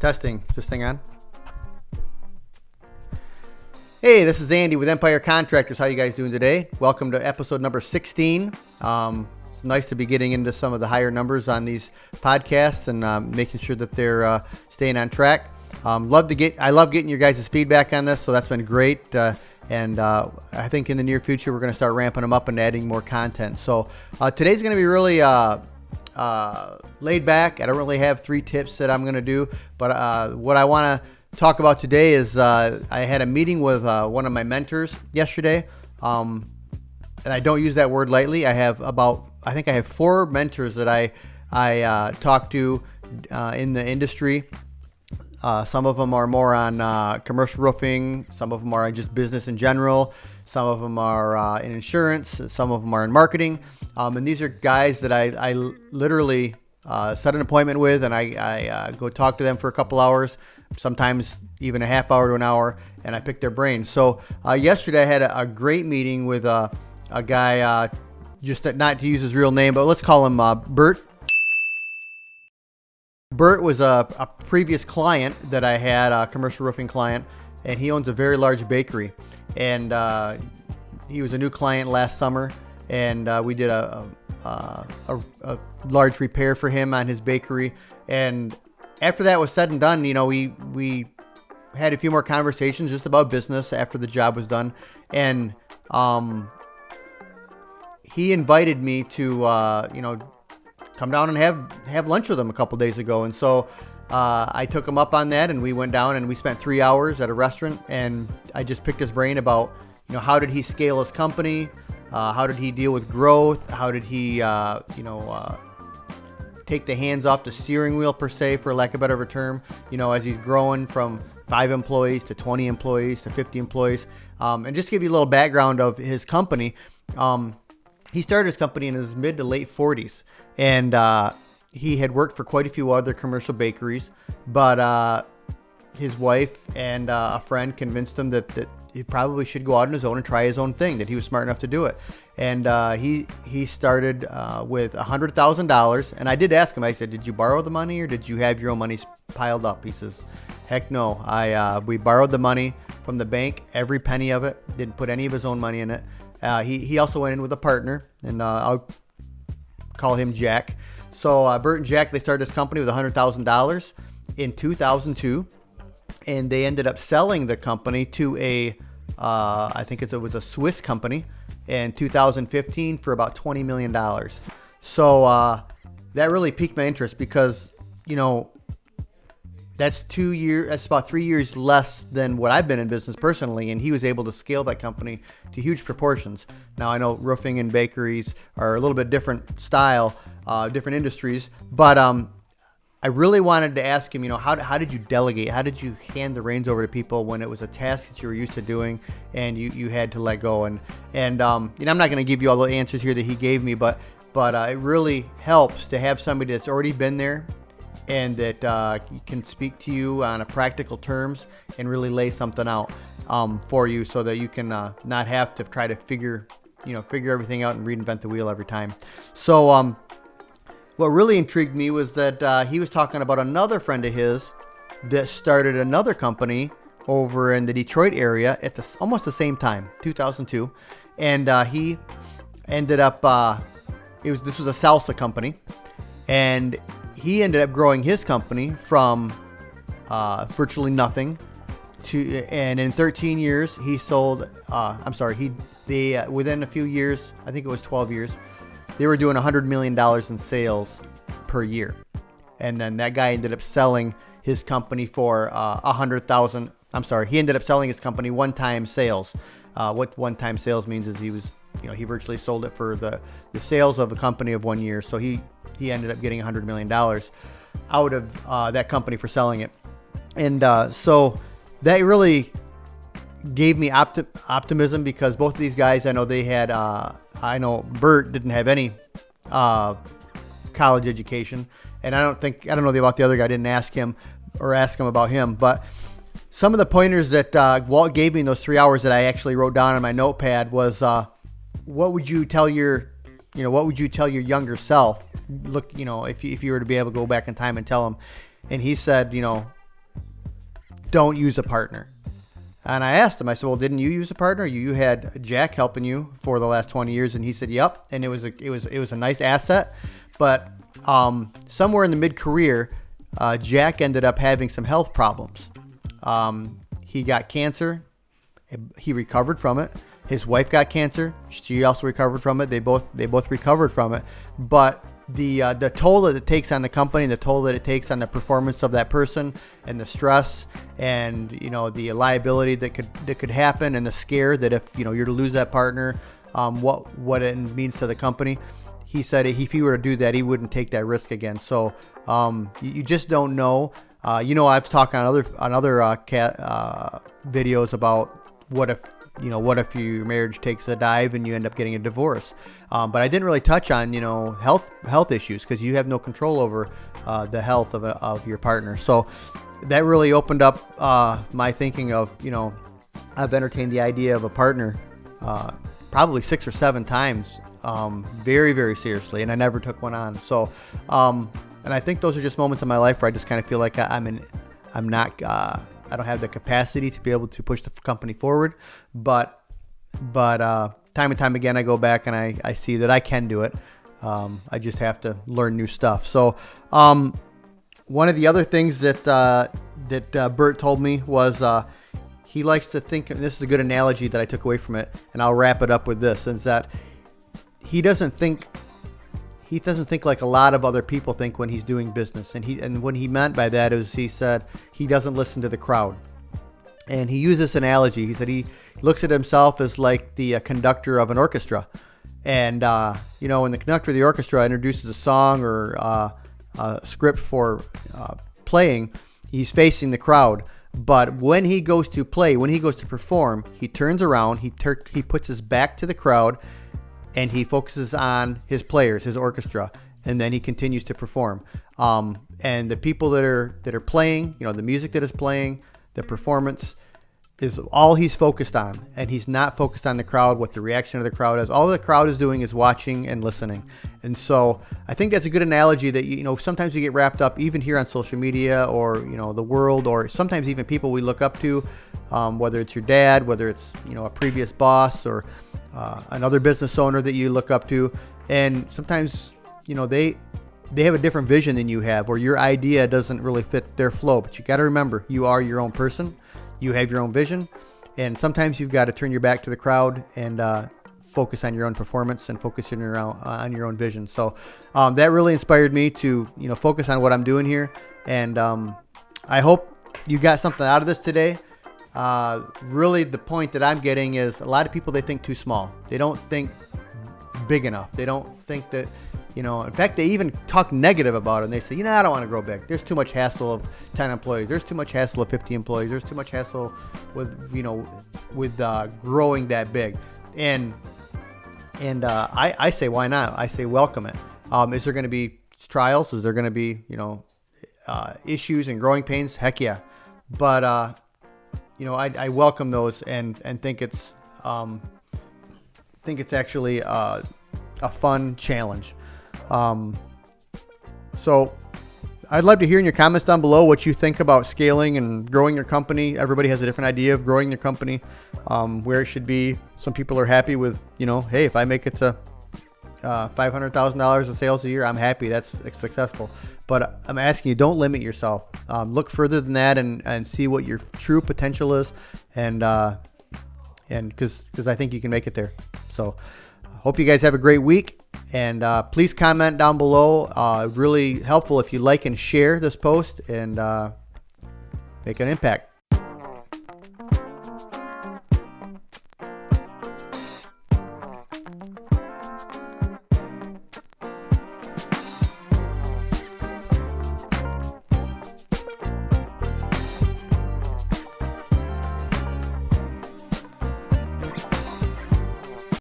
Testing. Is this thing on? Hey, this is Andy with Empire Contractors. How you guys doing today? Welcome to episode number 16. It's nice to be getting into some of the higher numbers on these podcasts and making sure that they're staying on track. I love getting your guys' feedback on this, so that's been great. And I think in the near future, we're going to start ramping them up and adding more content. So today's going to be really laid back. I don't really have 3 tips that I'm going to do, but what I want to talk about today is I had a meeting with one of my mentors yesterday, and I don't use that word lightly. I think I have 4 mentors that I talk to in the industry. Some of them are more on commercial roofing. Some of them are just business in general. Some of them are in insurance. Some of them are in marketing. And these are guys that I literally set an appointment with, and I go talk to them for a couple hours, sometimes even a half hour to an hour, and I pick their brains. So yesterday I had a great meeting with a guy, just not to use his real name, but let's call him Bert. Bert was a previous client that I had, a commercial roofing client, and he owns a very large bakery. And he was a new client last summer, and we did a large repair for him on his bakery. And after that was said and done, we had a few more conversations just about business after the job was done. And he invited me to, come down and have lunch with him a couple days ago. And so I took him up on that, and we went down and we spent 3 hours at a restaurant, and I just picked his brain about, how did he scale his company? How did he deal with growth? How did he, take the hands off the steering wheel, per se, for lack of a better term, as he's growing from 5 employees to 20 employees to 50 employees. And just to give you a little background of his company, he started his company in his mid to late 40s, and he had worked for quite a few other commercial bakeries, but his wife and a friend convinced him that he probably should go out on his own and try his own thing, that he was smart enough to do it. And he started with $100,000, and I did ask him, I said, did you borrow the money or did you have your own money piled up? He says, heck no, we borrowed the money from the bank, every penny of it, didn't put any of his own money in it. He also went in with a partner, and I'll call him Jack. So Bert and Jack, they started this company with $100,000 in 2002, and they ended up selling the company to I think it was a Swiss company in 2015 for about $20 million. So that really piqued my interest because, that's 2 years, that's about 3 years less than what I've been in business personally, and he was able to scale that company to huge proportions. Now, I know roofing and bakeries are a little bit different style, different industries, but I really wanted to ask him, how did you delegate? How did you hand the reins over to people when it was a task that you were used to doing and you had to let go? And I'm not going to give you all the answers here that he gave me, but it really helps to have somebody that's already been there and that can speak to you on a practical terms and really lay something out for you so that you can not have to try to figure everything out and reinvent the wheel every time. So what really intrigued me was that he was talking about another friend of his that started another company over in the Detroit area at almost the same time, 2002, and he ended up this was a salsa company, and he ended up growing his company from virtually nothing and in 13 years he sold. Within a few years, I think it was 12 years, they were doing $100 million in sales per year, and then that guy ended up selling his company for $100,000. He ended up selling his company one-time sales. What one-time sales means is he virtually sold it for the sales of a company of 1 year. So he ended up getting $100 million out of that company for selling it. And so that really gave me optimism because both of these guys, I know they had, I know Bert didn't have any college education. And I don't know about the other guy. I didn't ask him about him. But some of the pointers that Walt gave me in those 3 hours that I actually wrote down on my notepad was, what would you tell your younger self? Look, if you were to be able to go back in time and tell him. And he said, don't use a partner. And I asked him, I said, well, didn't you use a partner? You had Jack helping you for the last 20 years. And he said, yep. And it was a nice asset. But somewhere in the mid-career, Jack ended up having some health problems. He got cancer. He recovered from it. His wife got cancer. She also recovered from it. They both recovered from it. But the toll that it takes on the company, the toll that it takes on the performance of that person, and the stress, and the liability that could happen, and the scare that if you're to lose that partner, what it means to the company. He said if he were to do that, he wouldn't take that risk again. So you just don't know. I've talked on other videos about what if your marriage takes a dive and you end up getting a divorce. But I didn't really touch on health issues, because you have no control over the health of your partner. So that really opened up my thinking of I've entertained the idea of a partner probably 6 or 7 times, very, very seriously, and I never took one on. So and I think those are just moments in my life where I just kind of feel like I don't have the capacity to be able to push the company forward, but time and time again, I go back and I see that I can do it. I just have to learn new stuff. So one of the other things that Bert told me was he likes to think, and this is a good analogy that I took away from it, and I'll wrap it up with this, is that he doesn't think like a lot of other people think when he's doing business. And what he meant by that is, he said he doesn't listen to the crowd. And he used this analogy. He said he looks at himself as like the conductor of an orchestra. And, when the conductor of the orchestra introduces a song or a script for playing, he's facing the crowd. But when he goes to play, when he goes to perform, he turns around, he puts his back to the crowd, and he focuses on his players, his orchestra, and then he continues to perform. And the people that are playing, the music that is playing, the performance is all he's focused on, and he's not focused on the crowd, what the reaction of the crowd is. All the crowd is doing is watching and listening. And so I think that's a good analogy that, sometimes you get wrapped up even here on social media, or, the world, or sometimes even people we look up to, whether it's your dad, whether it's, a previous boss, or another business owner that you look up to. And sometimes, they have a different vision than you have, or your idea doesn't really fit their flow. But you got to remember, you are your own person. You have your own vision, and sometimes you've got to turn your back to the crowd and focus on your own performance and focus on your own vision. So that really inspired me to focus on what I'm doing here, and I hope you got something out of this today. Really, the point that I'm getting is a lot of people, they think too small. They don't think big enough. They don't think that. In fact, they even talk negative about it, and they say, I don't want to grow big. There's too much hassle of 10 employees. There's too much hassle of 50 employees. There's too much hassle with growing that big. And I say, why not? I say, welcome it. Is there going to be trials? Is there going to be, issues and growing pains? Heck yeah. But, I welcome those and think it's actually a fun challenge. So I'd love to hear in your comments down below what you think about scaling and growing your company. Everybody has a different idea of growing their company, where it should be. Some people are happy with, hey, if I make it to $500,000 of sales a year, I'm happy. That's successful. But I'm asking you, don't limit yourself. Look further than that and see what your true potential is, and because I think you can make it there. So hope you guys have a great week. And please comment down below. Really helpful if you like and share this post and make an impact.